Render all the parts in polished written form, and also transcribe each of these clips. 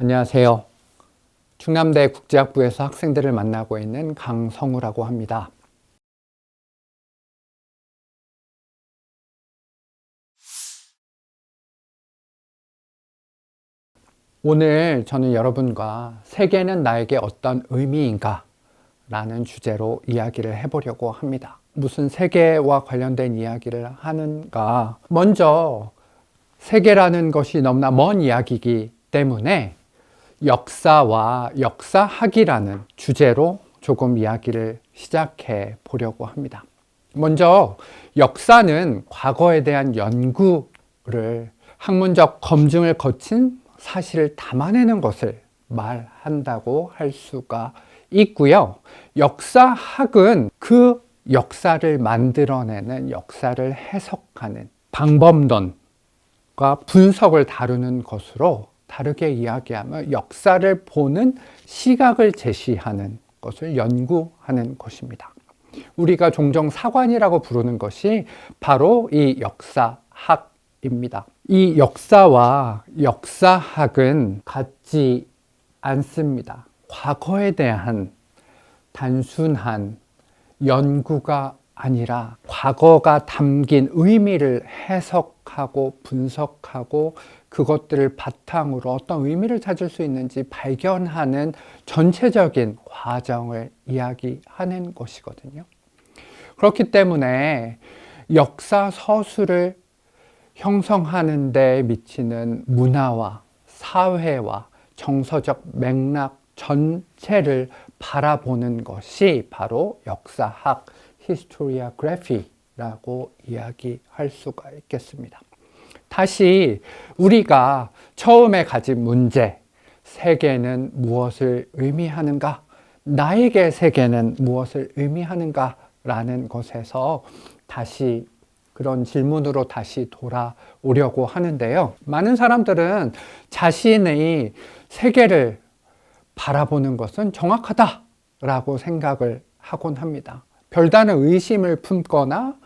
안녕하세요. 충남대 국제학부에서 학생들을 만나고 있는 강성우라고 합니다. 오늘 저는 여러분과 세계는 나에게 어떤 의미인가? 라는 주제로 이야기를 해보려고 합니다. 무슨 세계와 관련된 이야기를 하는가? 먼저 세계라는 것이 너무나 먼 이야기이기 때문에 역사와 역사학이라는 주제로 조금 이야기를 시작해 보려고 합니다. 먼저 역사는 과거에 대한 연구를 학문적 검증을 거친 사실을 담아내는 것을 말한다고 할 수가 있고요. 역사학은 그 역사를 만들어내는, 역사를 해석하는 방법론과 분석을 다루는 것으로, 다르게 이야기하면 역사를 보는 시각을 제시하는 것을 연구하는 것입니다. 우리가 종종 사관이라고 부르는 것이 바로 이 역사학입니다. 이 역사와 역사학은 같지 않습니다. 과거에 대한 단순한 연구가 아니라 과거가 담긴 의미를 해석하고 분석하고 그것들을 바탕으로 어떤 의미를 찾을 수 있는지 발견하는 전체적인 과정을 이야기하는 것이거든요. 그렇기 때문에 역사 서술을 형성하는 데 미치는 문화와 사회와 정서적 맥락 전체를 바라보는 것이 바로 역사학, historiography라고 이야기할 수가 있겠습니다. 다시 우리가 처음에 가진 문제, 세계는 무엇을 의미하는가? 나에게 세계는 무엇을 의미하는가? 라는 것에서 다시 그런 질문으로 다시 돌아오려고 하는데요. 많은 사람들은 자신의 세계를 바라보는 것은 정확하다라고 생각을 하곤 합니다. 별다른 의심을 품거나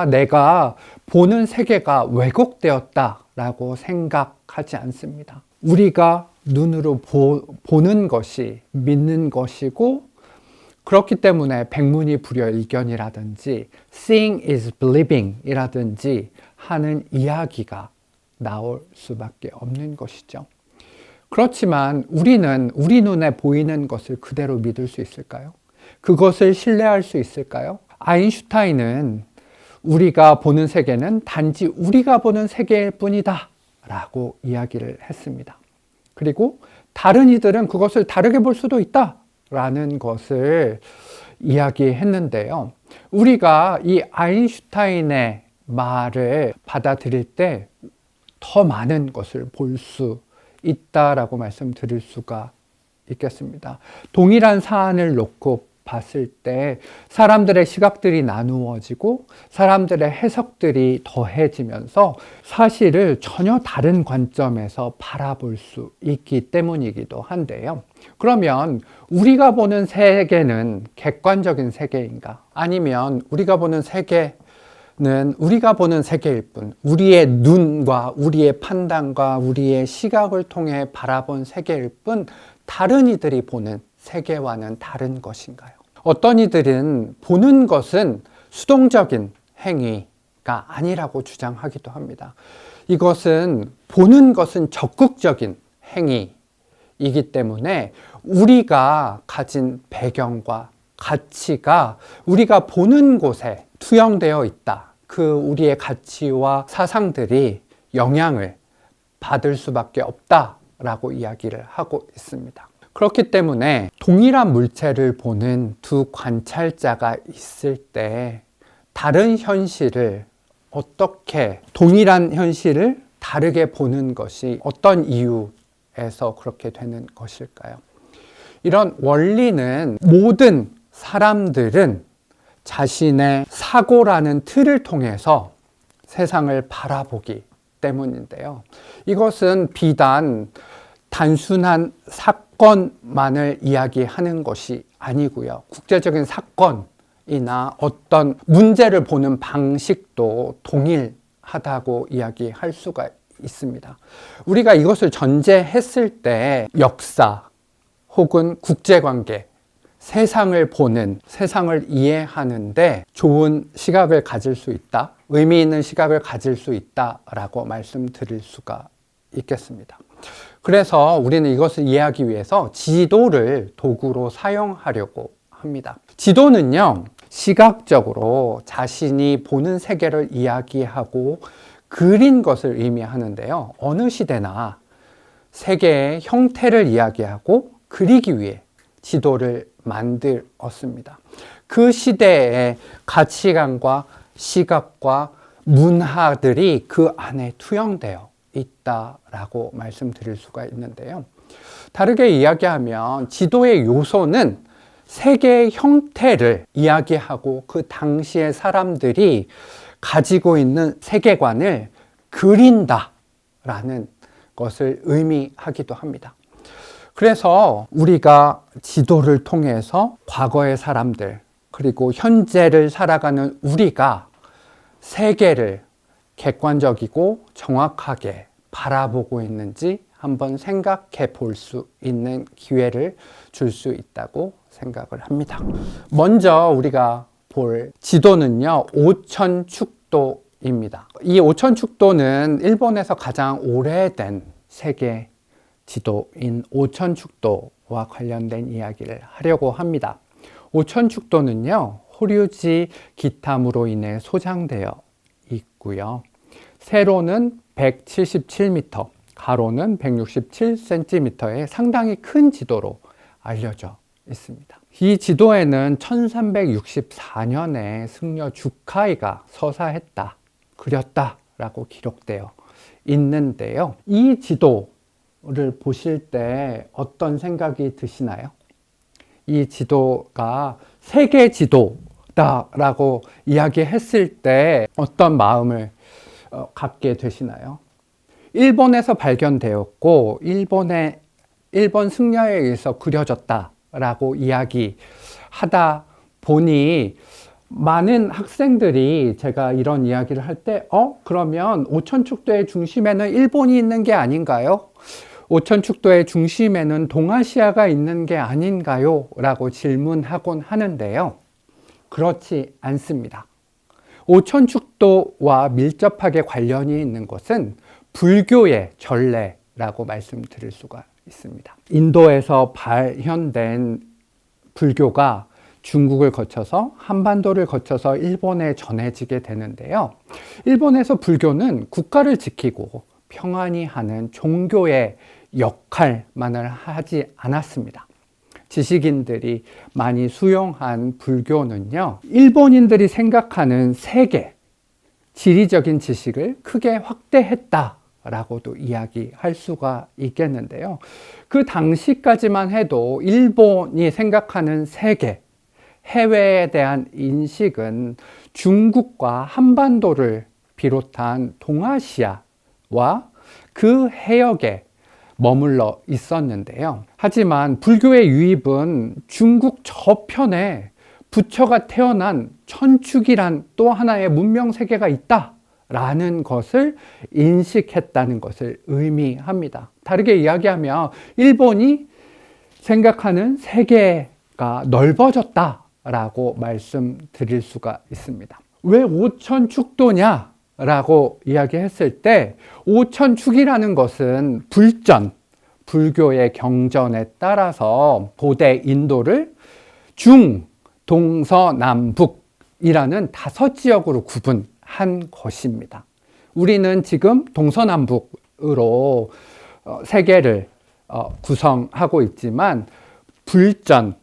내가 보는 세계가 왜곡되었다라고 생각하지 않습니다. 우리가 눈으로 보는 것이 믿는 것이고, 그렇기 때문에 백문이불여일견이라든지 seeing is believing 이라든지 하는 이야기가 나올 수밖에 없는 것이죠. 그렇지만 우리는 우리 눈에 보이는 것을 그대로 믿을 수 있을까요? 그것을 신뢰할 수 있을까요? 아인슈타인은 우리가 보는 세계는 단지 우리가 보는 세계일 뿐이다 라고 이야기를 했습니다. 그리고 다른 이들은 그것을 다르게 볼 수도 있다 라는 것을 이야기했는데요. 우리가 이 아인슈타인의 말을 받아들일 때 더 많은 것을 볼 수 있다라고 말씀드릴 수가 있겠습니다. 동일한 사안을 놓고 봤을 때 사람들의 시각들이 나누어지고 사람들의 해석들이 더해지면서 사실을 전혀 다른 관점에서 바라볼 수 있기 때문이기도 한데요. 그러면 우리가 보는 세계는 객관적인 세계인가? 아니면 우리가 보는 세계는 우리가 보는 세계일 뿐, 우리의 눈과 우리의 판단과 우리의 시각을 통해 바라본 세계일 뿐, 다른 이들이 보는 세계와는 다른 것인가요? 어떤 이들은 보는 것은 수동적인 행위가 아니라고 주장하기도 합니다. 이것은 보는 것은 적극적인 행위이기 때문에 우리가 가진 배경과 가치가 우리가 보는 곳에 투영되어 있다. 그 우리의 가치와 사상들이 영향을 받을 수밖에 없다라고 이야기를 하고 있습니다. 그렇기 때문에 동일한 물체를 보는 두 관찰자가 있을 때 다른 현실을 어떻게, 동일한 현실을 다르게 보는 것이 어떤 이유에서 그렇게 되는 것일까요? 이런 원리는 모든 사람들은 자신의 사고라는 틀을 통해서 세상을 바라보기 때문인데요. 이것은 비단 단순한 사건만을 이야기하는 것이 아니고요. 국제적인 사건이나 어떤 문제를 보는 방식도 동일하다고 이야기할 수가 있습니다. 우리가 이것을 전제했을 때 역사 혹은 국제관계, 세상을 보는, 세상을 이해하는데 좋은 시각을 가질 수 있다, 의미 있는 시각을 가질 수 있다라고 말씀드릴 수가 있겠습니다. 그래서 우리는 이것을 이해하기 위해서 지도를 도구로 사용하려고 합니다. 지도는요, 시각적으로 자신이 보는 세계를 이야기하고 그린 것을 의미하는데요. 어느 시대나 세계의 형태를 이야기하고 그리기 위해 지도를 만들었습니다. 그 시대의 가치관과 시각과 문화들이 그 안에 투영되어 있다라고 말씀드릴 수가 있는데요. 다르게 이야기하면 지도의 요소는 세계의 형태를 이야기하고 그 당시의 사람들이 가지고 있는 세계관을 그린다라는 것을 의미하기도 합니다. 그래서 우리가 지도를 통해서 과거의 사람들, 그리고 현재를 살아가는 우리가 세계를 객관적이고 정확하게 바라보고 있는지 한번 생각해 볼 수 있는 기회를 줄 수 있다고 생각을 합니다. 먼저 우리가 볼 지도는요, 오천축도입니다. 이 오천축도는 일본에서 가장 오래된 세계 지도인 오천축도와 관련된 이야기를 하려고 합니다. 오천축도는요, 호류지 기탐으로 인해 소장되어 있고요. 세로는 177m, 가로는 167cm의 상당히 큰 지도로 알려져 있습니다. 이 지도에는 1364년에 승려 주카이가 서사했다, 그렸다라고 기록되어 있는데요. 이 지도를 보실 때 어떤 생각이 드시나요? 이 지도가 세계 지도다라고 이야기했을 때 어떤 마음을 갖게 되시나요? 일본에서 발견되었고 일본 승려에 의해서 그려졌다라고 이야기하다 보니 많은 학생들이 제가 이런 이야기를 할 때 그러면 오천축도의 중심에는 일본이 있는 게 아닌가요? 오천축도의 중심에는 동아시아가 있는 게 아닌가요? 라고 질문하곤 하는데요. 그렇지 않습니다. 오천축도와 밀접하게 관련이 있는 것은 불교의 전례라고 말씀드릴 수가 있습니다. 인도에서 발현된 불교가 중국을 거쳐서 한반도를 거쳐서 일본에 전해지게 되는데요. 일본에서 불교는 국가를 지키고 평안히 하는 종교의 역할만을 하지 않았습니다. 지식인들이 많이 수용한 불교는요, 일본인들이 생각하는 세계, 지리적인 지식을 크게 확대했다라고도 이야기할 수가 있겠는데요. 그 당시까지만 해도 일본이 생각하는 세계, 해외에 대한 인식은 중국과 한반도를 비롯한 동아시아와 그 해역에 머물러 있었는데요. 하지만 불교의 유입은 중국 저편에 부처가 태어난 천축이란 또 하나의 문명 세계가 있다라는 것을 인식했다는 것을 의미합니다. 다르게 이야기하면 일본이 생각하는 세계가 넓어졌다라고 말씀드릴 수가 있습니다. 왜 오천축도냐? 라고 이야기했을 때 오천축이라는 것은 불전, 불교의 경전에 따라서 고대 인도를 중, 동서남북이라는 5지역으로 구분한 것입니다. 우리는 지금 동서남북으로 세계를 구성하고 있지만 불전,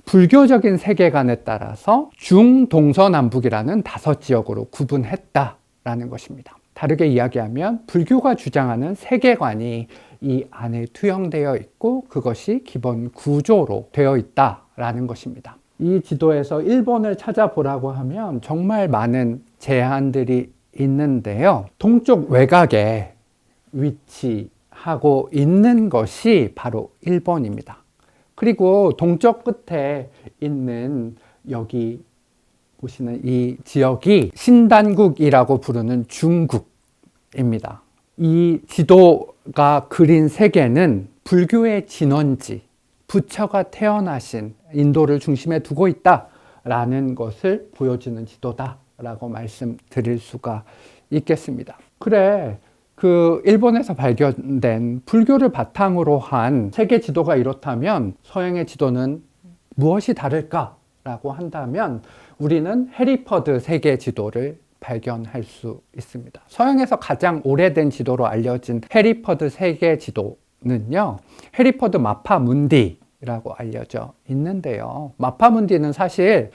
불교적인 세계관에 따라서 중, 동서남북이라는 5지역으로 구분했다라는 것입니다. 다르게 이야기하면 불교가 주장하는 세계관이 이 안에 투영되어 있고 그것이 기본 구조로 되어 있다라는 것입니다. 이 지도에서 일본을 찾아보라고 하면 정말 많은 제한들이 있는데요. 동쪽 외곽에 위치하고 있는 것이 바로 일본입니다. 그리고 동쪽 끝에 있는 여기 보시는 이 지역이 신단국이라고 부르는 중국입니다. 이 지도가 그린 세계는 불교의 진원지, 부처가 태어나신 인도를 중심에 두고 있다라는 것을 보여주는 지도다라고 말씀드릴 수가 있겠습니다. 그래, 그 일본에서 발견된 불교를 바탕으로 한 세계 지도가 이렇다면 서양의 지도는 무엇이 다를까라고 한다면 우리는 해리퍼드 세계 지도를 발견할 수 있습니다. 서양에서 가장 오래된 지도로 알려진 해리퍼드 세계 지도는요, 해리퍼드 마파문디라고 알려져 있는데요. 마파문디는 사실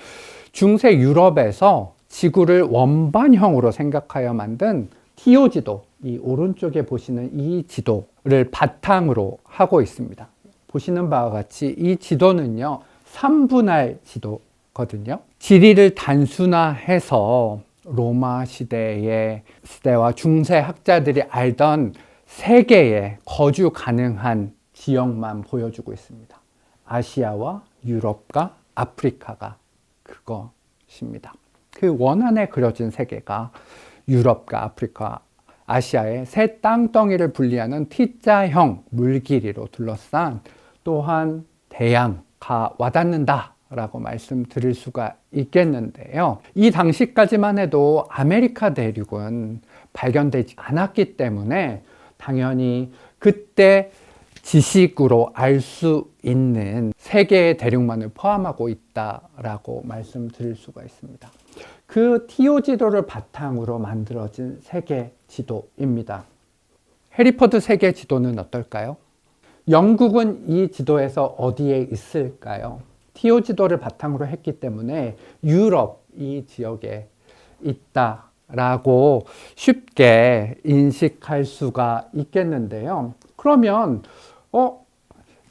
중세 유럽에서 지구를 원반형으로 생각하여 만든 티오 지도, 이 오른쪽에 보시는 이 지도를 바탕으로 하고 있습니다. 보시는 바와 같이 이 지도는요, 3분할 지도거든요. 지리를 단순화해서 로마 시대와 중세 학자들이 알던 세계에 거주 가능한 지역만 보여주고 있습니다. 아시아와 유럽과 아프리카가 그것입니다. 그 원안에 그려진 세계가 유럽과 아프리카, 아시아의 세 땅덩이를 분리하는 T자형 물길이로 둘러싼 또한 대양가 와닿는다 라고 말씀드릴 수가 있겠는데요. 이 당시까지만 해도 아메리카 대륙은 발견되지 않았기 때문에 당연히 그때 지식으로 알 수 있는 세 개의 대륙만을 포함하고 있다라고 말씀드릴 수가 있습니다. 그 티오 지도를 바탕으로 만들어진 세계 지도입니다. 해리퍼드 세계 지도는 어떨까요? 영국은 이 지도에서 어디에 있을까요? 티오 지도를 바탕으로 했기 때문에 유럽 이 지역에 있다라고 쉽게 인식할 수가 있겠는데요. 그러면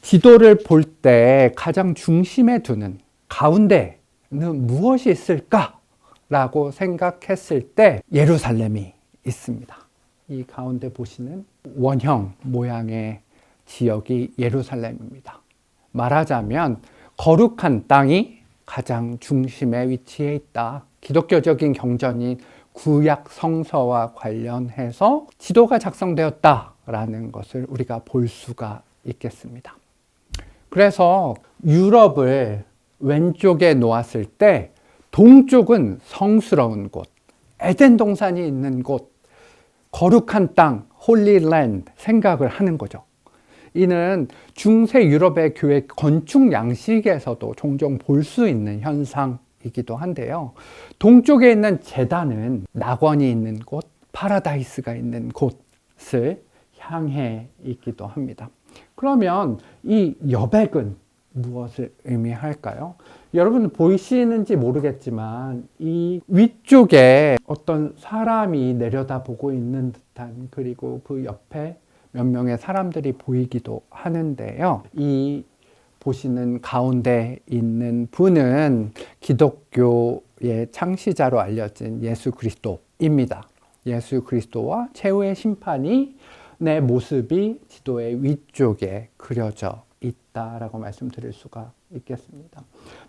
지도를 볼 때 가장 중심에 두는 가운데는 무엇이 있을까라고 생각했을 때 예루살렘이 있습니다. 이 가운데 보시는 원형 모양의 지역이 예루살렘입니다. 말하자면 거룩한 땅이 가장 중심에 위치해 있다. 기독교적인 경전인 구약 성서와 관련해서 지도가 작성되었다라는 것을 우리가 볼 수가 있겠습니다. 그래서 유럽을 왼쪽에 놓았을 때 동쪽은 성스러운 곳, 에덴 동산이 있는 곳, 거룩한 땅, 홀리랜드 생각을 하는 거죠. 이는 중세 유럽의 교회 건축 양식에서도 종종 볼 수 있는 현상이기도 한데요. 동쪽에 있는 제단은 낙원이 있는 곳, 파라다이스가 있는 곳을 향해 있기도 합니다. 그러면 이 여백은 무엇을 의미할까요? 여러분 보이시는지 모르겠지만 이 위쪽에 어떤 사람이 내려다보고 있는 듯한, 그리고 그 옆에 몇 명의 사람들이 보이기도 하는데요. 이 보시는 가운데 있는 분은 기독교의 창시자로 알려진 예수 그리스도입니다. 예수 그리스도와 최후의 심판이 내 모습이 지도의 위쪽에 그려져 있다라고 말씀드릴 수가 있겠습니다.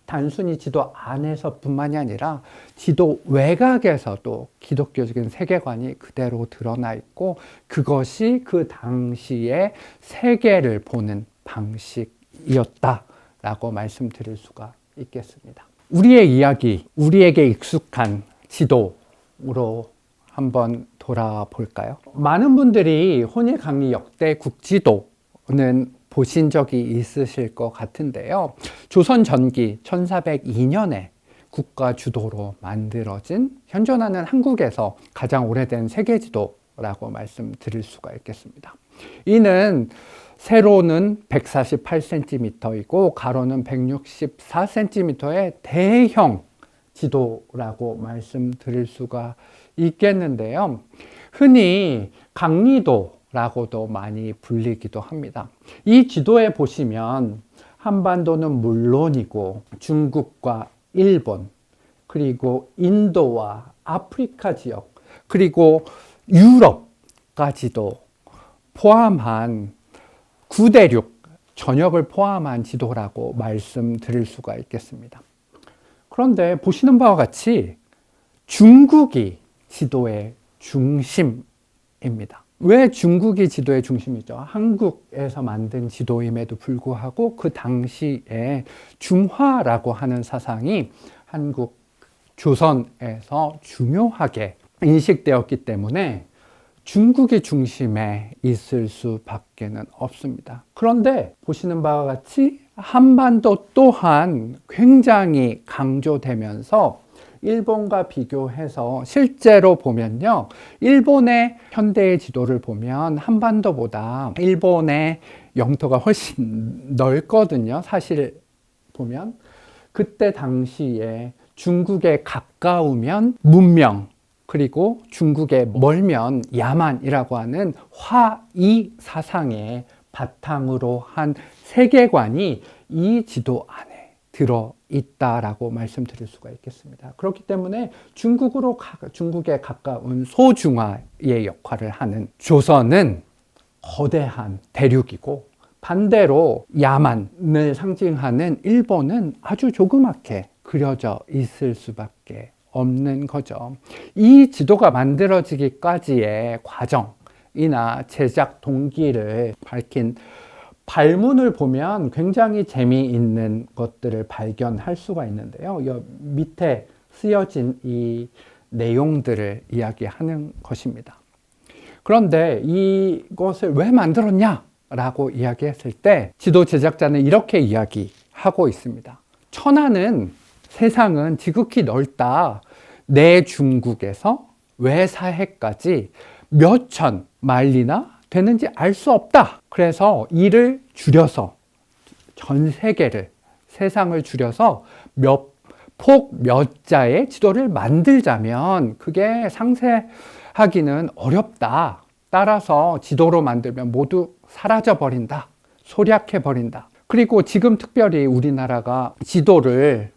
단순히 지도 안에서뿐만이 아니라 지도 외곽에서도 기독교적인 세계관이 그대로 드러나 있고, 그것이 그 당시의 세계를 보는 방식이었다라고 말씀드릴 수가 있겠습니다. 우리의 이야기, 우리에게 익숙한 지도로 한번 돌아볼까요? 많은 분들이 혼일강리 역대 국지도는 보신 적이 있으실 것 같은데요. 조선 전기 1402년에 국가 주도로 만들어진 현존하는 한국에서 가장 오래된 세계지도라고 말씀드릴 수가 있겠습니다. 이는 세로는 148cm이고 가로는 164cm의 대형 지도라고 말씀드릴 수가 있겠는데요. 흔히 강리도라고도 많이 불리기도 합니다. 이 지도에 보시면 한반도는 물론이고 중국과 일본, 그리고 인도와 아프리카 지역, 그리고 유럽까지도 포함한 구대륙 전역을 포함한 지도라고 말씀드릴 수가 있겠습니다. 그런데 보시는 바와 같이 중국이 지도의 중심입니다. 왜 중국이 지도의 중심이죠? 한국에서 만든 지도임에도 불구하고 그 당시에 중화라고 하는 사상이 한국 조선에서 중요하게 인식되었기 때문에 중국이 중심에 있을 수밖에는 없습니다. 그런데 보시는 바와 같이 한반도 또한 굉장히 강조되면서 일본과 비교해서 실제로 보면요, 일본의 현대의 지도를 보면 한반도보다 일본의 영토가 훨씬 넓거든요. 사실 보면 그때 당시에 중국에 가까우면 문명, 그리고 중국에 멀면 야만이라고 하는 화이 사상의 바탕으로 한 세계관이 이 지도 안에 들어있다라고 말씀드릴 수가 있겠습니다. 그렇기 때문에 중국에 가까운 소중화의 역할을 하는 조선은 거대한 대륙이고, 반대로 야만을 상징하는 일본은 아주 조그맣게 그려져 있을 수밖에 없는 거죠. 이 지도가 만들어지기까지의 과정이나 제작 동기를 밝힌 발문을 보면 굉장히 재미있는 것들을 발견할 수가 있는데요. 이 밑에 쓰여진 이 내용들을 이야기하는 것입니다. 그런데 이것을 왜 만들었냐? 라고 이야기했을 때 지도 제작자는 이렇게 이야기하고 있습니다. 세상은 지극히 넓다. 내 중국에서 외사해까지 몇천 마일이나 되는지 알 수 없다. 그래서 이를 줄여서 전 세계를, 세상을 줄여서 몇 자의 지도를 만들자면 그게 상세하기는 어렵다. 따라서 지도로 만들면 모두 사라져버린다. 소략해버린다. 그리고 지금 특별히 우리나라가 지도를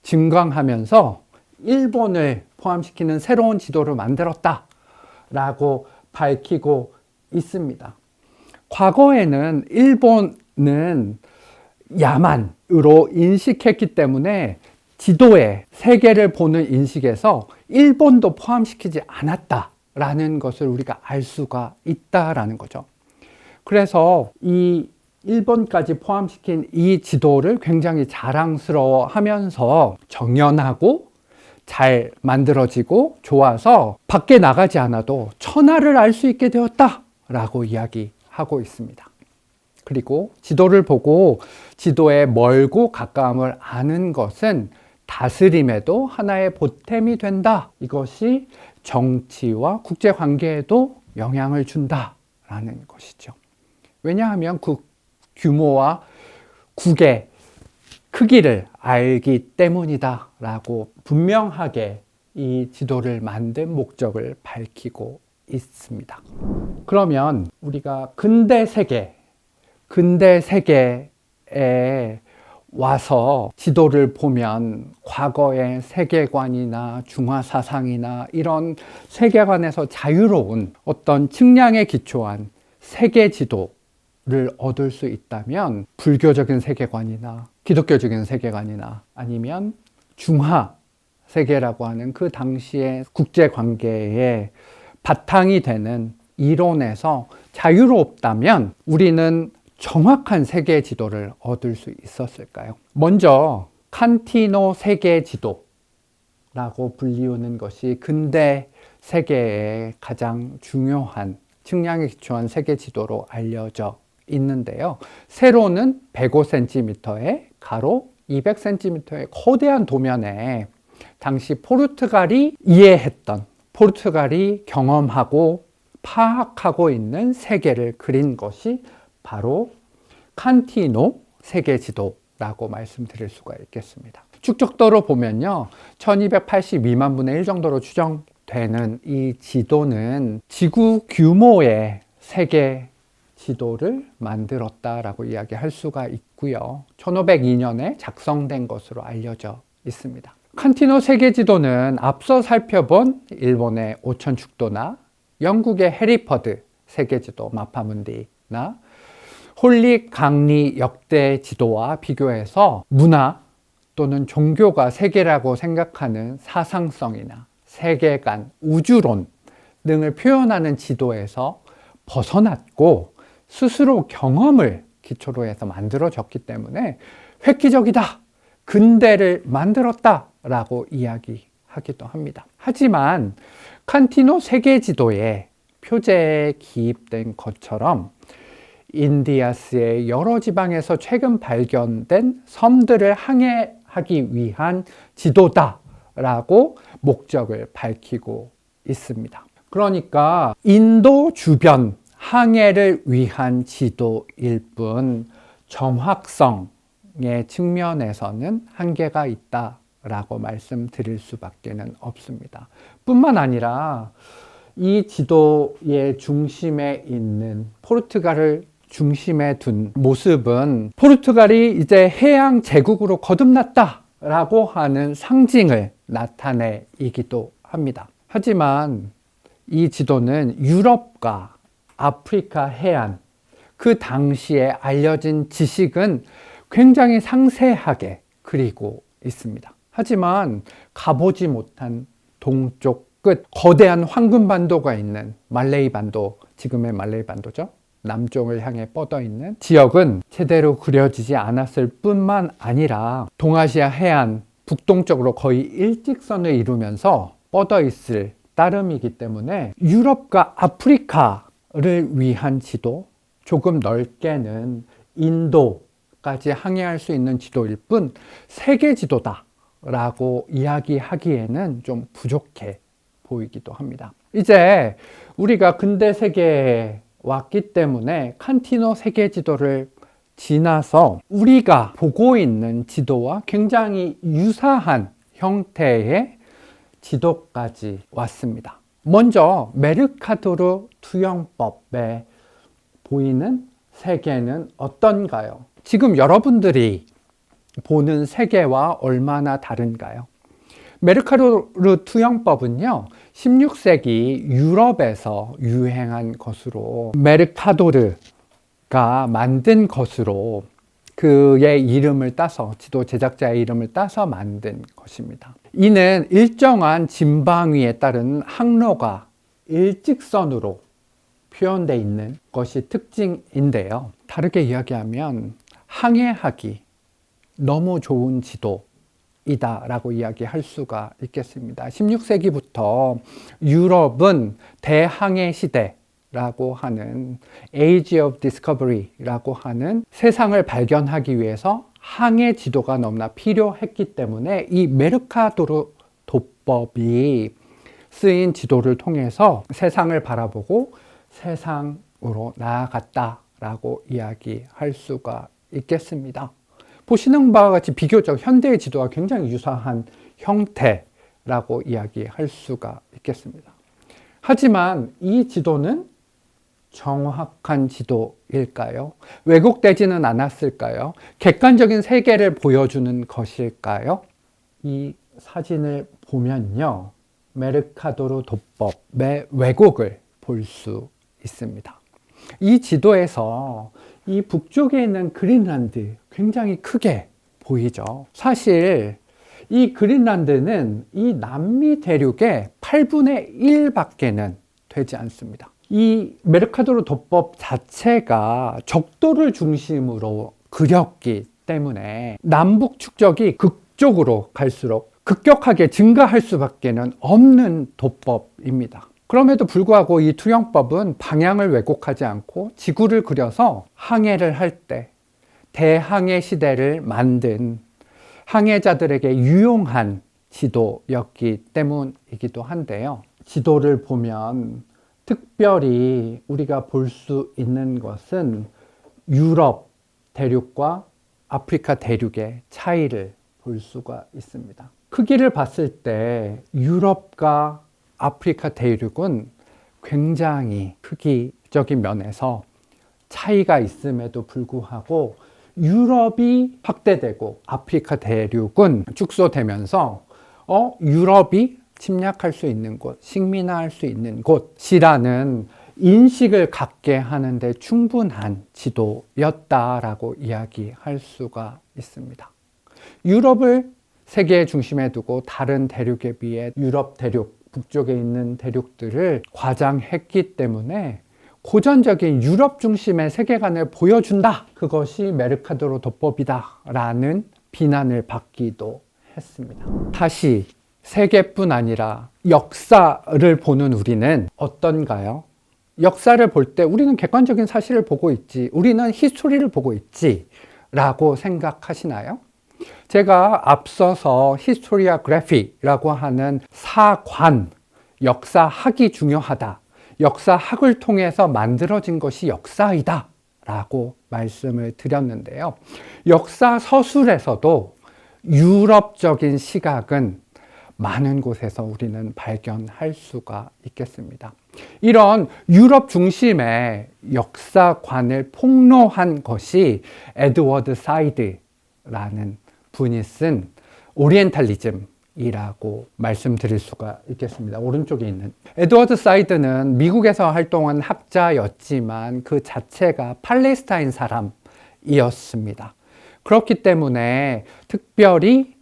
증강하면서 일본을 포함시키는 새로운 지도를 만들었다 라고 밝히고 있습니다. 과거에는 일본은 야만으로 인식했기 때문에 지도에 세계를 보는 인식에서 일본도 포함시키지 않았다라는 것을 우리가 알 수가 있다라는 거죠. 그래서 이 일본까지 포함시킨 이 지도를 굉장히 자랑스러워 하면서 정연하고 잘 만들어지고 좋아서 밖에 나가지 않아도 천하를 알 수 있게 되었다 라고 이야기하고 있습니다. 그리고 지도를 보고 지도의 멀고 가까움을 아는 것은 다스림에도 하나의 보탬이 된다. 이것이 정치와 국제관계에도 영향을 준다라는 것이죠. 왜냐하면 그 규모와 국의 크기를 알기 때문이다 라고 분명하게 이 지도를 만든 목적을 밝히고 있습니다. 그러면 우리가 근대 세계에 와서 지도를 보면 과거의 세계관이나 중화사상이나 이런 세계관에서 자유로운 어떤 측량에 기초한 세계 지도를 얻을 수 있다면 불교적인 세계관이나 기독교적인 세계관이나 아니면 중화 세계라고 하는 그 당시의 국제관계의 바탕이 되는 이론에서 자유롭다면 우리는 정확한 세계 지도를 얻을 수 있었을까요? 먼저 칸티노 세계 지도라고 불리우는 것이 근대 세계의 가장 중요한 측량에 기초한 세계 지도로 알려져 있는데요. 세로는 105cm에 가로 200cm의 거대한 도면에 당시 포르투갈이 경험하고 파악하고 있는 세계를 그린 것이 바로 칸티노 세계지도라고 말씀드릴 수가 있겠습니다. 축적도로 보면요, 1282만 분의 1 정도로 추정되는 이 지도는 지구 규모의 세계 지도를 만들었다라고 이야기할 수가 있고요. 1502년에 작성된 것으로 알려져 있습니다. 칸티노 세계지도는 앞서 살펴본 일본의 오천축도나 영국의 해리퍼드 세계지도 마파문디나 홀리 강리 역대 지도와 비교해서 문화 또는 종교가 세계라고 생각하는 사상성이나 세계관, 우주론 등을 표현하는 지도에서 벗어났고 스스로 경험을 기초로 해서 만들어졌기 때문에 획기적이다, 근대를 만들었다라고 이야기하기도 합니다. 하지만 칸티노 세계지도에 표제에 기입된 것처럼 인디아스의 여러 지방에서 최근 발견된 섬들을 항해하기 위한 지도다라고 목적을 밝히고 있습니다. 그러니까 인도 주변 항해를 위한 지도일 뿐 정확성의 측면에서는 한계가 있다라고 말씀드릴 수밖에 없습니다. 뿐만 아니라 이 지도의 중심에 있는 포르투갈을 중심에 둔 모습은 포르투갈이 이제 해양 제국으로 거듭났다라고 하는 상징을 나타내기도 합니다. 하지만 이 지도는 유럽과 아프리카 해안, 그 당시에 알려진 지식은 굉장히 상세하게 그리고 있습니다. 하지만 가보지 못한 동쪽 끝, 거대한 황금반도가 있는 말레이 반도, 지금의 말레이 반도죠. 남쪽을 향해 뻗어 있는 지역은 제대로 그려지지 않았을 뿐만 아니라 동아시아 해안 북동쪽으로 거의 일직선을 이루면서 뻗어 있을 따름이기 때문에 유럽과 아프리카를 위한 지도, 조금 넓게는 인도까지 항해할 수 있는 지도일 뿐 세계 지도다라고 이야기하기에는 좀 부족해 보이기도 합니다. 이제 우리가 근대 세계에 왔기 때문에 칸티노 세계 지도를 지나서 우리가 보고 있는 지도와 굉장히 유사한 형태의 지도까지 왔습니다. 먼저 메르카토르 투영법에 보이는 세계는 어떤가요? 지금 여러분들이 보는 세계와 얼마나 다른가요? 메르카토르 투영법은요, 16세기 유럽에서 유행한 것으로 메르카토르가 만든 것으로 그의 이름을 따서, 지도 제작자의 이름을 따서 만든 것입니다. 이는 일정한 진방위에 따른 항로가 일직선으로 표현되어 있는 것이 특징인데요. 다르게 이야기하면 항해하기 너무 좋은 지도이다라고 이야기할 수가 있겠습니다. 16세기부터 유럽은 대항해 시대라고 하는 Age of Discovery라고 하는 세상을 발견하기 위해서 항해 지도가 너무나 필요했기 때문에 이 메르카토르 도법이 쓰인 지도를 통해서 세상을 바라보고 세상으로 나아갔다라고 이야기할 수가 있겠습니다. 보시는 바와 같이 비교적 현대의 지도와 굉장히 유사한 형태라고 이야기할 수가 있겠습니다. 하지만 이 지도는 정확한 지도일까요? 왜곡되지는 않았을까요? 객관적인 세계를 보여주는 것일까요? 이 사진을 보면요, 메르카토르 도법의 왜곡을 볼 수 있습니다. 이 지도에서 이 북쪽에 있는 그린란드 굉장히 크게 보이죠. 사실 이 그린란드는 이 남미 대륙의 8분의 1밖에는 되지 않습니다. 이 메르카토르 도법 자체가 적도를 중심으로 그렸기 때문에 남북 축적이 극쪽으로 갈수록 급격하게 증가할 수밖에 없는 도법입니다. 그럼에도 불구하고 이 투영법은 방향을 왜곡하지 않고 지구를 그려서 항해를 할 때 대항해 시대를 만든 항해자들에게 유용한 지도였기 때문이기도 한데요. 지도를 보면 특별히 우리가 볼 수 있는 것은 유럽 대륙과 아프리카 대륙의 차이를 볼 수가 있습니다. 크기를 봤을 때 유럽과 아프리카 대륙은 굉장히 크기적인 면에서 차이가 있음에도 불구하고 유럽이 확대되고 아프리카 대륙은 축소되면서 유럽이 침략할 수 있는 곳, 식민화할 수 있는 곳이라는 인식을 갖게 하는데 충분한 지도였다라고 이야기할 수가 있습니다. 유럽을 세계의 중심에 두고 다른 대륙에 비해 유럽 대륙, 북쪽에 있는 대륙들을 과장했기 때문에 고전적인 유럽 중심의 세계관을 보여준다. 그것이 메르카도르 도법이다 라는 비난을 받기도 했습니다. 다시 세계뿐 아니라 역사를 보는 우리는 어떤가요? 역사를 볼 때 우리는 객관적인 사실을 보고 있지, 우리는 히스토리를 보고 있지 라고 생각하시나요? 제가 앞서서 히스토리오그래피라고 하는 사관, 역사학이 중요하다, 역사학을 통해서 만들어진 것이 역사이다 라고 말씀을 드렸는데요. 역사 서술에서도 유럽적인 시각은 많은 곳에서 우리는 발견할 수가 있겠습니다. 이런 유럽 중심의 역사관을 폭로한 것이 에드워드 사이드라는 분이 쓴 오리엔탈리즘이라고 말씀드릴 수가 있겠습니다. 오른쪽에 있는 에드워드 사이드는 미국에서 활동한 학자였지만 그 자체가 팔레스타인 사람이었습니다. 그렇기 때문에 특별히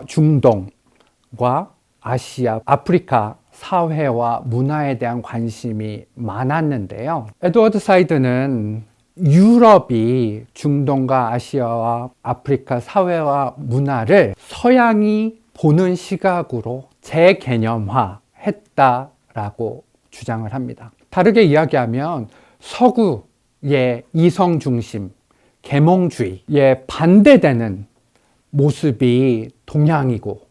중동과 아시아, 아프리카 사회와 문화에 대한 관심이 많았는데요. 에드워드 사이드는 유럽이 중동과 아시아와 아프리카 사회와 문화를 서양이 보는 시각으로 재개념화했다라고 주장을 합니다. 다르게 이야기하면 서구의 이성 중심, 계몽주의에 반대되는 모습이 동양이고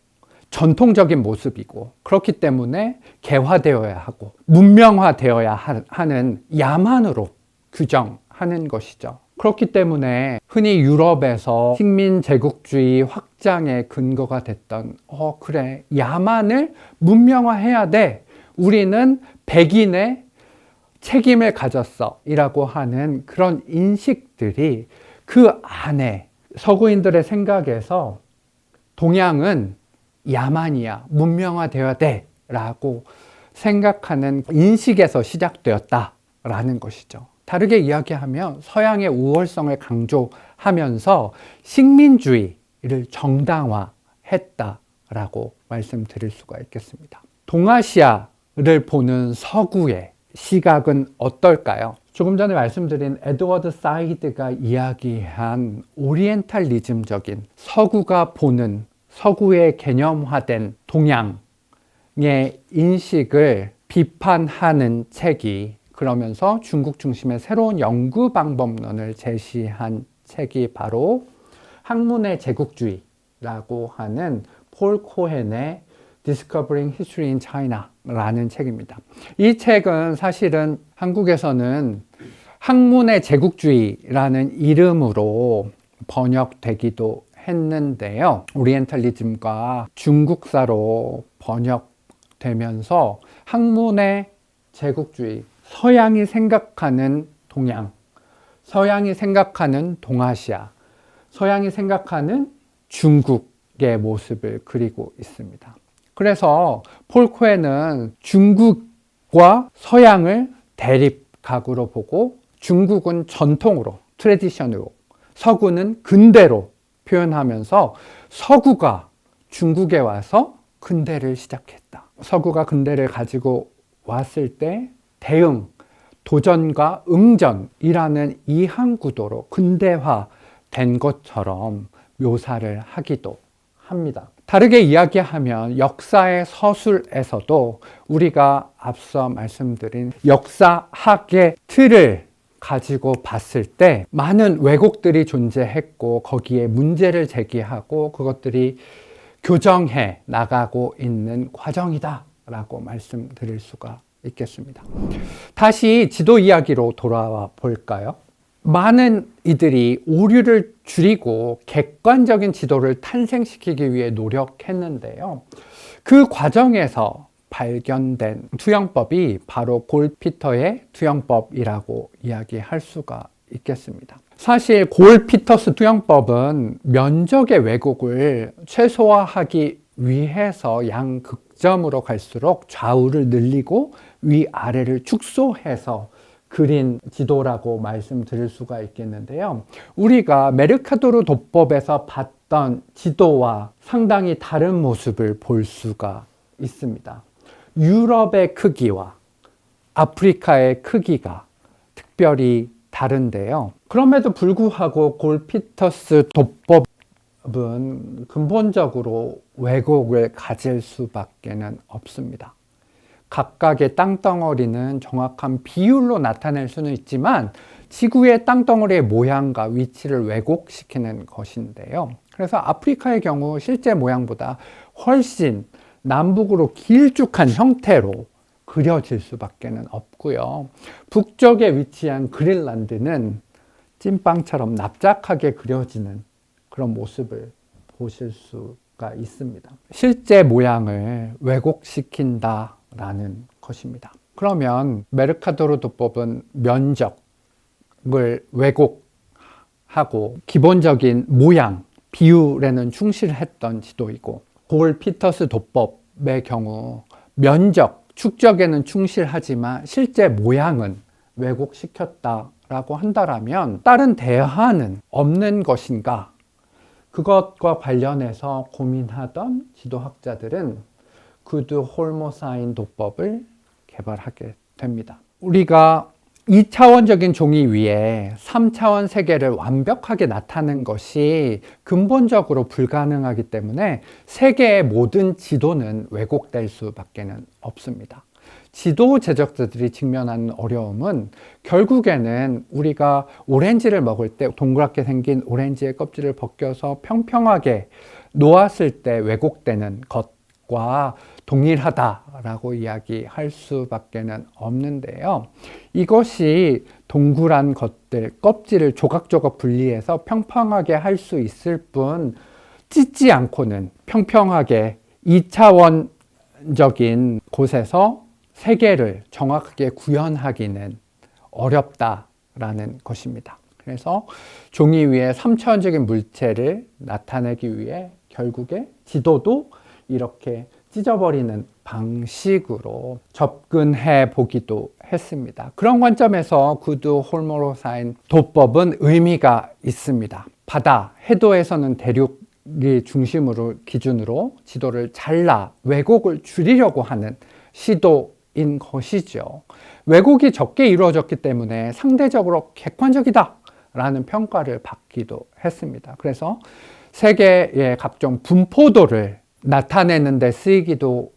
전통적인 모습이고, 그렇기 때문에 개화되어야 하고 문명화되어야 하는 야만으로 규정하는 것이죠. 그렇기 때문에 흔히 유럽에서 식민 제국주의 확장의 근거가 됐던 그래, 야만을 문명화해야 돼, 우리는 백인의 책임을 가졌어 이라고 하는 그런 인식들이 그 안에 서구인들의 생각에서 동양은 야만이야, 문명화되어야 돼 라고 생각하는 인식에서 시작되었다라는 것이죠. 다르게 이야기하면 서양의 우월성을 강조하면서 식민주의를 정당화했다라고 말씀드릴 수가 있겠습니다. 동아시아를 보는 서구의 시각은 어떨까요? 조금 전에 말씀드린 에드워드 사이드가 이야기한 오리엔탈리즘적인 서구가 보는, 서구의 개념화된 동양의 인식을 비판하는 책이, 그러면서 중국 중심의 새로운 연구 방법론을 제시한 책이 바로 학문의 제국주의라고 하는 폴 코헨의 Discovering History in China 라는 책입니다. 이 책은 사실은 한국에서는 학문의 제국주의라는 이름으로 번역되기도 했는데요. 오리엔탈리즘과 중국사로 번역되면서 학문의 제국주의, 서양이 생각하는 동양, 서양이 생각하는 동아시아, 서양이 생각하는 중국의 모습을 그리고 있습니다. 그래서 폴 코헨은 중국과 서양을 대립각으로 보고, 중국은 전통으로, 트레디션으로, 서구는 근대로 표현하면서 서구가 중국에 와서 근대를 시작했다. 서구가 근대를 가지고 왔을 때 대응, 도전과 응전이라는 이항구도로 근대화된 것처럼 묘사를 하기도 합니다. 다르게 이야기하면 역사의 서술에서도 우리가 앞서 말씀드린 역사학의 틀을 가지고 봤을 때 많은 왜곡들이 존재했고, 거기에 문제를 제기하고 그것들이 교정해 나가고 있는 과정이다 라고 말씀드릴 수가 있겠습니다. 다시 지도 이야기로 돌아와 볼까요? 많은 이들이 오류를 줄이고 객관적인 지도를 탄생시키기 위해 노력했는데요. 그 과정에서 발견된 투영법이 바로 골피터의 투영법이라고 이야기할 수가 있겠습니다. 사실 골피터스 투영법은 면적의 왜곡을 최소화하기 위해서 양극점으로 갈수록 좌우를 늘리고 위아래를 축소해서 그린 지도라고 말씀드릴 수가 있겠는데요. 우리가 메르카도르 도법에서 봤던 지도와 상당히 다른 모습을 볼 수가 있습니다. 유럽의 크기와 아프리카의 크기가 각별히 다른데요. 그럼에도 불구하고 골피터스 도법은 근본적으로 왜곡을 가질 수밖에는 없습니다. 각각의 땅덩어리는 정확한 비율로 나타낼 수는 있지만 지구의 땅덩어리의 모양과 위치를 왜곡시키는 것인데요. 그래서 아프리카의 경우 실제 모양보다 훨씬 남북으로 길쭉한 형태로 그려질 수밖에는 없고요. 북쪽에 위치한 그린란드는 찐빵처럼 납작하게 그려지는 그런 모습을 보실 수가 있습니다. 실제 모양을 왜곡시킨다라는 것입니다. 그러면 메르카도르 도법은 면적을 왜곡하고 기본적인 모양, 비율에는 충실했던 지도이고, 골피터스 도법의 경우 면적, 축적에는 충실하지만 실제 모양은 왜곡시켰다라고 한다면 다른 대안은 없는 것인가? 그것과 관련해서 고민하던 지도학자들은 구드 홀모사인 도법을 개발하게 됩니다. 우리가 2차원적인 종이 위에 3차원 세계를 완벽하게 나타내는 것이 근본적으로 불가능하기 때문에 세계의 모든 지도는 왜곡될 수밖에 없습니다. 지도 제작자들이 직면하는 어려움은 결국에는 우리가 오렌지를 먹을 때 동그랗게 생긴 오렌지의 껍질을 벗겨서 평평하게 놓았을 때 왜곡되는 것과 동일하다라고 이야기할 수밖에 없는데요. 이것이 동그란 것들, 껍질을 조각조각 분리해서 평평하게 할 수 있을 뿐 찢지 않고는 평평하게 2차원적인 곳에서 세계를 정확하게 구현하기는 어렵다라는 것입니다. 그래서 종이 위에 3차원적인 물체를 나타내기 위해 결국에 지도도 이렇게 찢어버리는 방식으로 접근해 보기도 했습니다. 그런 관점에서 구드 홀모사인 도법은 의미가 있습니다. 바다, 해도에서는 대륙이 중심으로 기준으로 지도를 잘라 왜곡을 줄이려고 하는 시도인 것이죠. 왜곡이 적게 이루어졌기 때문에 상대적으로 객관적이다 라는 평가를 받기도 했습니다. 그래서 세계의 각종 분포도를 나타내는 데 쓰이기도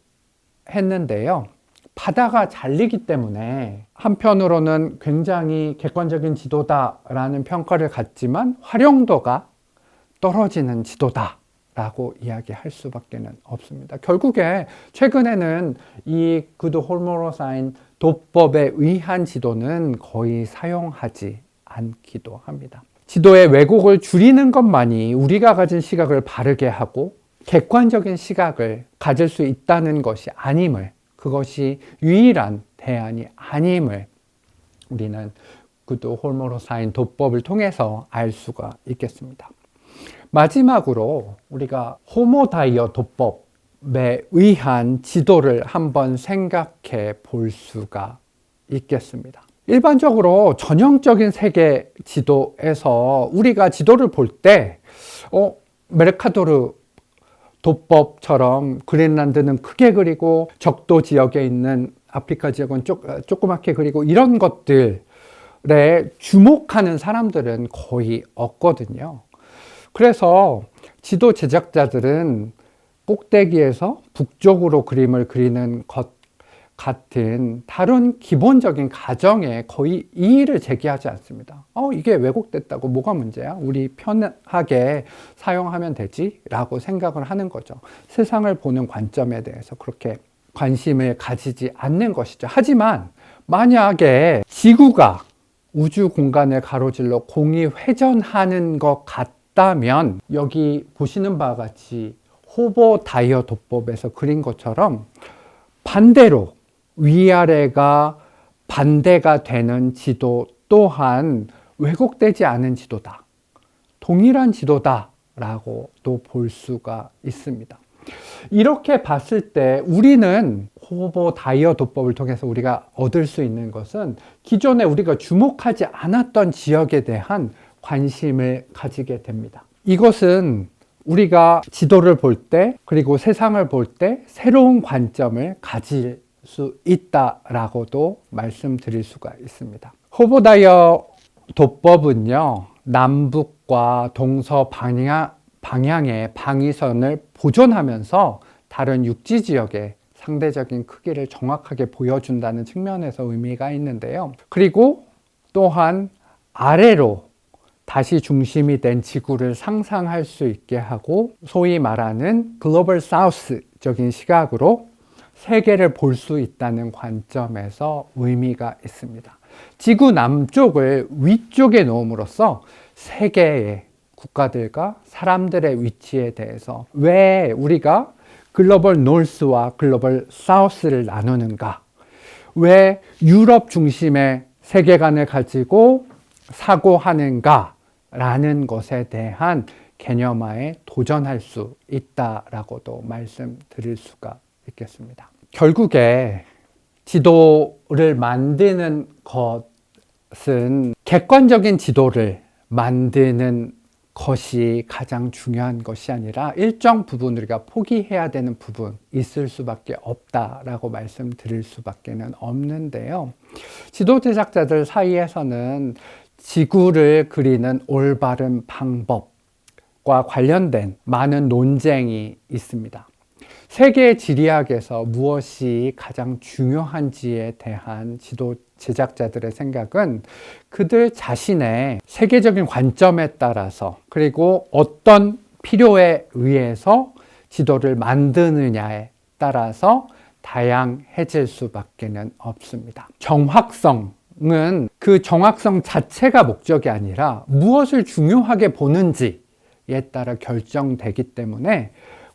했는데요. 바다가 잘리기 때문에 한편으로는 굉장히 객관적인 지도다라는 평가를 갖지만 활용도가 떨어지는 지도다라고 이야기할 수밖에 없습니다. 결국에 최근에는 이 구드 홀모사인 도법에 의한 지도는 거의 사용하지 않기도 합니다. 지도의 왜곡을 줄이는 것만이 우리가 가진 시각을 바르게 하고 객관적인 시각을 가질 수 있다는 것이 아님을, 그것이 유일한 대안이 아님을 우리는 구드 홀모사인 도법을 통해서 알 수가 있겠습니다. 마지막으로 우리가 호모다이어 도법에 의한 지도를 한번 생각해 볼 수가 있겠습니다. 일반적으로 전형적인 세계 지도에서 우리가 지도를 볼 때 메르카도르 도법처럼 그린란드는 크게 그리고 적도 지역에 있는 아프리카 지역은 조그맣게 그리고 이런 것들에 주목하는 사람들은 거의 없거든요. 그래서 지도 제작자들은 꼭대기에서 북쪽으로 그림을 그리는 것 같은 다른 기본적인 가정에 거의 이의를 제기하지 않습니다. 이게 왜곡됐다고 뭐가 문제야? 우리 편하게 사용하면 되지? 라고 생각을 하는 거죠. 세상을 보는 관점에 대해서 그렇게 관심을 가지지 않는 것이죠. 하지만 만약에 지구가 우주 공간을 가로질러 공이 회전하는 것 같다면 여기 보시는 바와 같이 호모다이어 도법에서 그린 것처럼 반대로 위아래가 반대가 되는 지도 또한 왜곡되지 않은 지도다. 동일한 지도다 라고도 볼 수가 있습니다. 이렇게 봤을 때 우리는 호모다이어 도법을 통해서 우리가 얻을 수 있는 것은 기존에 우리가 주목하지 않았던 지역에 대한 관심을 가지게 됩니다. 이것은 우리가 지도를 볼 때 그리고 세상을 볼 때 새로운 관점을 가질 수 있다라고도 말씀드릴 수가 있습니다. 호보다이어 도법은요, 남북과 동서 방향의 방위선을 보존하면서 다른 육지 지역의 상대적인 크기를 정확하게 보여준다는 측면에서 의미가 있는데요. 그리고 또한 아래로 다시 중심이 된 지구를 상상할 수 있게 하고, 소위 말하는 글로벌 사우스적인 시각으로 세계를 볼 수 있다는 관점에서 의미가 있습니다. 지구 남쪽을 위쪽에 놓음으로써 세계의 국가들과 사람들의 위치에 대해서 왜 우리가 글로벌 노스와 글로벌 사우스를 나누는가? 왜 유럽 중심의 세계관을 가지고 사고하는가? 라는 것에 대한 개념화에 도전할 수 있다라고도 말씀드릴 수가 있겠습니다. 결국에 지도를 만드는 것은 객관적인 지도를 만드는 것이 가장 중요한 것이 아니라 일정 부분 우리가 포기해야 되는 부분 있을 수밖에 없다라고 말씀드릴 수밖에 없는데요. 지도 제작자들 사이에서는 지구를 그리는 올바른 방법과 관련된 많은 논쟁이 있습니다. 세계 지리학에서 무엇이 가장 중요한지에 대한 지도 제작자들의 생각은 그들 자신의 세계적인 관점에 따라서, 그리고 어떤 필요에 의해서 지도를 만드느냐에 따라서 다양해질 수밖에 없습니다. 정확성은 그 정확성 자체가 목적이 아니라 무엇을 중요하게 보는지에 따라 결정되기 때문에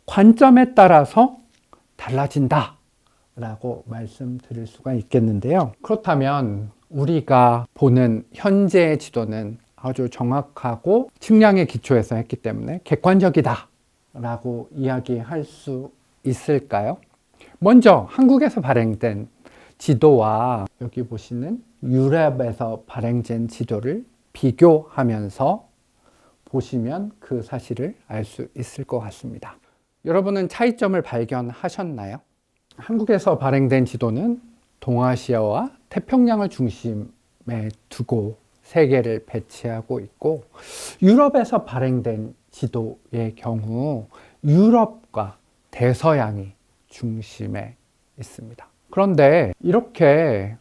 관점에 따라서 달라진다 라고 말씀드릴 수가 있겠는데요. 그렇다면 우리가 보는 현재의 지도는 아주 정확하고 측량의 기초에서 했기 때문에 객관적이다 라고 이야기할 수 있을까요? 먼저 한국에서 발행된 지도와 여기 보시는 유럽에서 발행된 지도를 비교하면서 보시면 그 사실을 알 수 있을 것 같습니다. 여러분은 차이점을 발견하셨나요? 한국에서 발행된 지도는 동아시아와 태평양을 중심에 두고 세계를 배치하고 있고, 유럽에서 발행된 지도의 경우 유럽과 대서양이 중심에 있습니다. 그런데 이렇게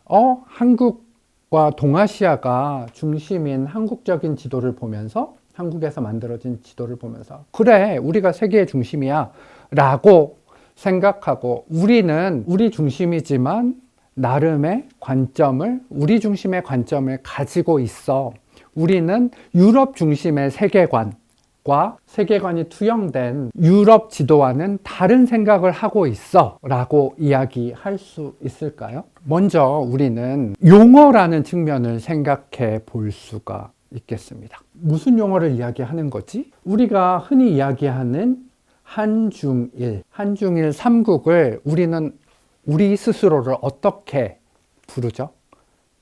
한국과 동아시아가 중심인 한국적인 지도를 보면서, 한국에서 만들어진 지도를 보면서 그래, 우리가 세계의 중심이야 라고 생각하고, 우리는 우리 중심이지만 나름의 관점을, 우리 중심의 관점을 가지고 있어, 우리는 유럽 중심의 세계관과 세계관이 투영된 유럽 지도와는 다른 생각을 하고 있어 라고 이야기할 수 있을까요? 먼저 우리는 용어라는 측면을 생각해 볼 수가 있겠습니다. 무슨 용어를 이야기하는 거지? 우리가 흔히 이야기하는 한중일 3국을 우리는 우리 스스로를 어떻게 부르죠?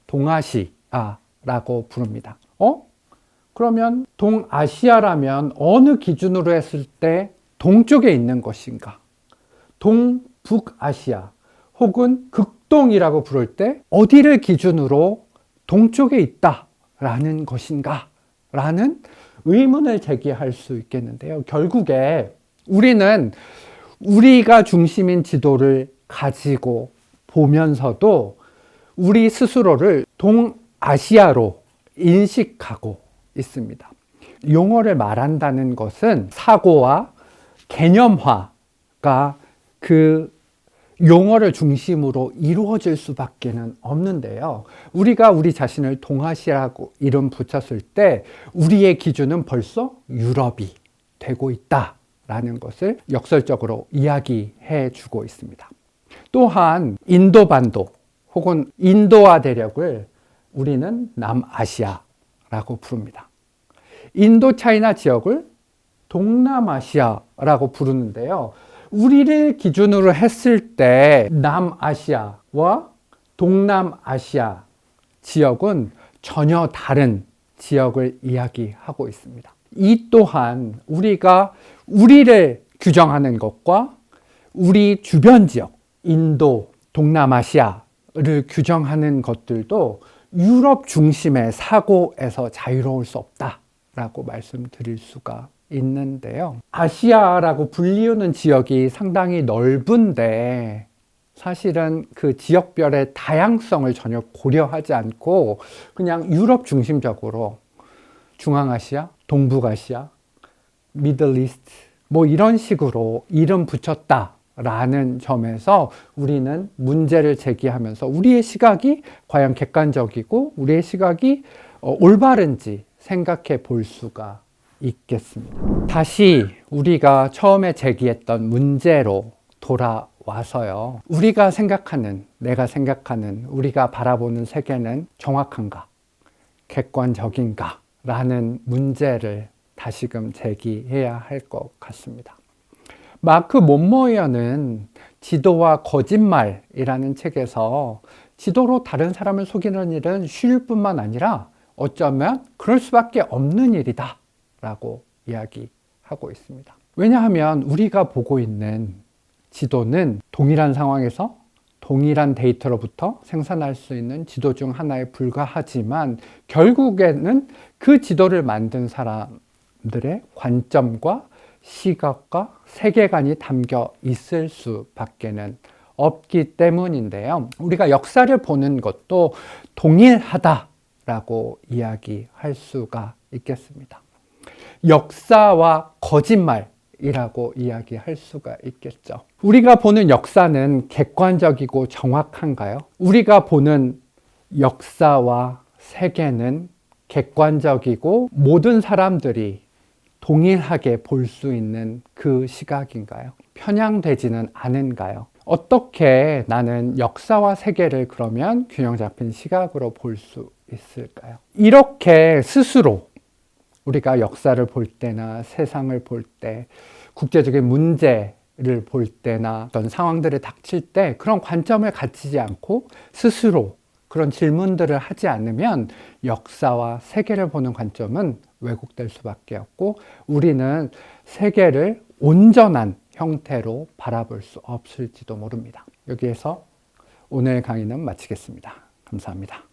동아시아라고 부릅니다. 그러면 동아시아라면 어느 기준으로 했을 때 동쪽에 있는 것인가? 동북아시아 혹은 극동이라고 부를 때 어디를 기준으로 동쪽에 있다라는 것인가? 라는 의문을 제기할 수 있겠는데요. 결국에 우리는 우리가 중심인 지도를 가지고 보면서도 우리 스스로를 동아시아로 인식하고 있습니다. 용어를 말한다는 것은 사고와 개념화가 그 용어를 중심으로 이루어질 수밖에 없는데요. 우리가 우리 자신을 동아시아라고 이름 붙였을 때 우리의 기준은 벌써 유럽이 되고 있다라는 것을 역설적으로 이야기해 주고 있습니다. 또한 인도반도 혹은 인도화 대륙을 우리는 남아시아라고 부릅니다. 인도차이나 지역을 동남아시아라고 부르는데요. 우리를 기준으로 했을 때 남아시아와 동남아시아 지역은 전혀 다른 지역을 이야기하고 있습니다. 이 또한 우리가 우리를 규정하는 것과 우리 주변 지역, 인도, 동남아시아를 규정하는 것들도 유럽 중심의 사고에서 자유로울 수 없다라고 말씀드릴 수가 있는데요. 아시아라고 불리우는 지역이 상당히 넓은데 사실은 그 지역별의 다양성을 전혀 고려하지 않고 그냥 유럽 중심적으로 중앙아시아, 동북아시아, 미들이스트 뭐 이런 식으로 이름 붙였다라는 점에서 우리는 문제를 제기하면서 우리의 시각이 과연 객관적이고 우리의 시각이 올바른지 생각해 볼 수가 있겠습니다. 다시 우리가 처음에 제기했던 문제로 돌아와서요. 우리가 생각하는, 내가 생각하는, 우리가 바라보는 세계는 정확한가? 객관적인가? 라는 문제를 다시금 제기해야 할 것 같습니다. 마크 몬모이어는 지도와 거짓말이라는 책에서 지도로 다른 사람을 속이는 일은 쉬울 뿐만 아니라 어쩌면 그럴 수밖에 없는 일이다 라고 이야기하고 있습니다. 왜냐하면 우리가 보고 있는 지도는 동일한 상황에서 동일한 데이터로부터 생산할 수 있는 지도 중 하나에 불과하지만 결국에는 그 지도를 만든 사람들의 관점과 시각과 세계관이 담겨 있을 수밖에는 없기 때문인데요. 우리가 역사를 보는 것도 동일하다라고 이야기할 수가 있겠습니다. 역사와 거짓말이라고 이야기할 수가 있겠죠. 우리가 보는 역사는 객관적이고 정확한가요? 우리가 보는 역사와 세계는 객관적이고 모든 사람들이 동일하게 볼 수 있는 그 시각인가요? 편향되지는 않은가요? 어떻게 나는 역사와 세계를 그러면 균형 잡힌 시각으로 볼 수 있을까요? 이렇게 스스로 우리가 역사를 볼 때나 세상을 볼 때, 국제적인 문제를 볼 때나 어떤 상황들을 닥칠 때 그런 관점을 갖추지 않고 스스로 그런 질문들을 하지 않으면 역사와 세계를 보는 관점은 왜곡될 수밖에 없고 우리는 세계를 온전한 형태로 바라볼 수 없을지도 모릅니다. 여기에서 오늘 강의는 마치겠습니다. 감사합니다.